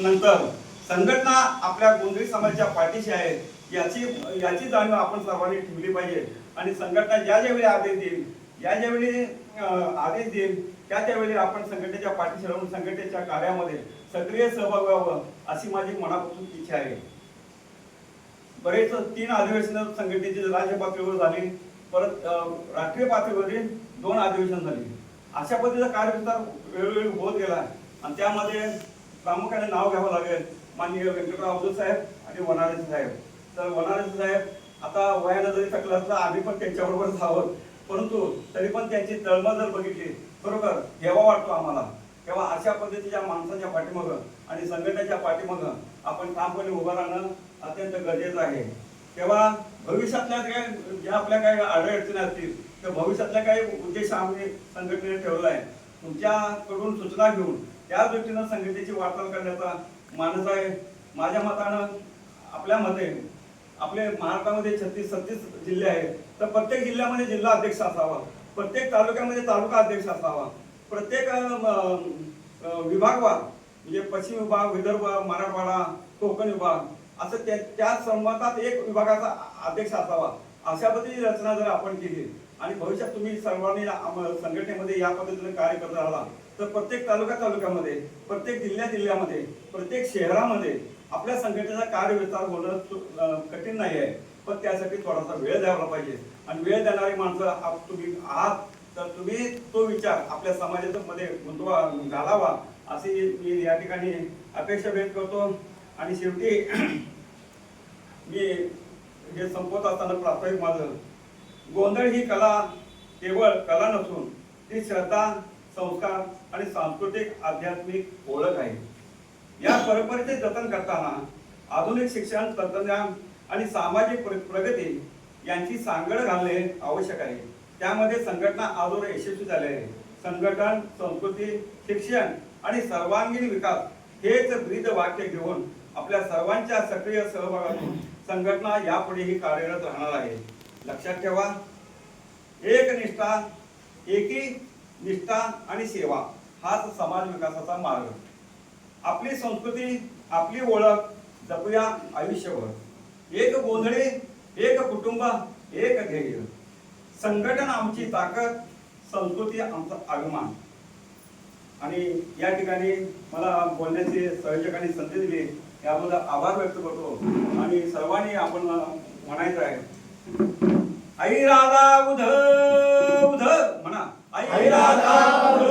नंतर संघटना आपल्या गोंधळी समाजाच्या पाठीशी आहे याची जाणीव आपण सर्वांनी ठेवली पाहिजे. आणि संघटना ज्यावेळी आदेश देईल ज्यावेळी आदेश देईल त्यावेळी आपण संघटनेच्या पाठीशी राहून संघटनेच्या कार्यामध्ये सक्रिय सहभाग व्हावं अशी माझी मनापासून इच्छा आहे. बरेच 3 अधिवेशन संघटनेची राज्य पातळीवर झाली, परत राष्ट्रीय पातळीवरील 2 अधिवेशन झाली. अशा पद्धतीचा कार्यविस्तार वेळोवेळी होत गेला आणि त्यामध्ये प्रामुख्याने नाव घ्यावं लागेल माननीय व्यंकटराव अवधूत साहेब आणि वनारे साहेब. तर वनारे साहेब आता वयानं जरी थकलं असलं आम्ही पण त्यांच्याबरोबरच आहोत, परंतु तरी पण त्यांची तळमळ जर बघितली खरोखर हेवा वाटतो आम्हाला. तेव्हा अशा पद्धतीच्या माणसाच्या पाठीमागं आणि संघटनेच्या पाठीमागं आपण ठामपणे उभं राहणं अत्यंत गरजेचं आहे. तेव्हा भविष्यातल्या ज्या आपल्या काही अडचणी असतील तर भविष्यातल्या काही उद्देश आम्ही संघटनेने ठेवला आहे. तुमच्याकडून सूचना घेऊन त्या दृष्टीनं संघटनेची वाटचाल करण्याचा मानस आहे. माझ्या मतानं आपल्यामध्ये आपले महाराष्ट्रामध्ये 36 जिल्हे आहेत, तर प्रत्येक जिल्ह्यामध्ये जिल्हा अध्यक्ष असावा, प्रत्येक तालुक्यामध्ये तालुका अध्यक्ष असावा, प्रत्येक विभागवार म्हणजे पश्चिम विभाग, विदर्भ, मराठवाडा, कोकण विभाग असं त्या संमतात एक विभागाचा अध्यक्ष असावा. अशा पद्धतीची रचना जर आपण केली आणि भविष्यात तुम्ही सर्वांनी संघटनेमध्ये या पद्धतीने कार्य करत राहिला तर प्रत्येक तालुक्यामध्ये, प्रत्येक जिल्ह्यामध्ये, प्रत्येक शहरामध्ये आपल्या संघटनेचा कार्यविस्तार होणं कठीण नाही आहे. पण त्यासाठी थोडासा वेळ द्यायला पाहिजे आणि वेळ देणारी माणसं तुम्ही आहात, तर तुम्ही तो विचार आपल्या समाजामध्ये घालावा अशी मी या ठिकाणी अपेक्षा व्यक्त करतो. आणि शेवटी मी हे संपवत असताना प्रास्ताविक माझं, गोंधळ ही कला केवळ कला नसून ती श्रद्धा, संस्कार आणि सांस्कृतिक आध्यात्मिक ओळख आहे. या परंपरेचे जतन करताना आधुनिक शिक्षण, तंत्रज्ञान आणि सामाजिक प्रगती यांची सांगड घालणे आवश्यक आहे. त्यामध्ये संघटना आजवर यशस्वी झाले आहे. संघटन, संस्कृती, शिक्षण आणि सर्वांगीण विकास हेच ब्रीद वाक्य घेऊन आपल्या सर्वांच्या सक्रिय सहभागातून संघटना यापुढेही कार्यरत राहणार आहे. लक्षात ठेवा, एकी निष्ठा आणि सेवा हाच समाज विकासाचा मार्ग. आपली संस्कृती, आपली ओळख जपूया आयुष्यभर. एक गोंधळी, एक कुटुंब, एक ध्येय. संघटन आमची ताकद, संस्कृती आमचा अभिमान. आणि या ठिकाणी मला बोलण्याची संयोजकांनी संधी दिली याबद्दल आभार व्यक्त करतो. आणि सर्वांनी आपण म्हणायचं आहे, आई राधा उध उध म्हणा, आई राधा उध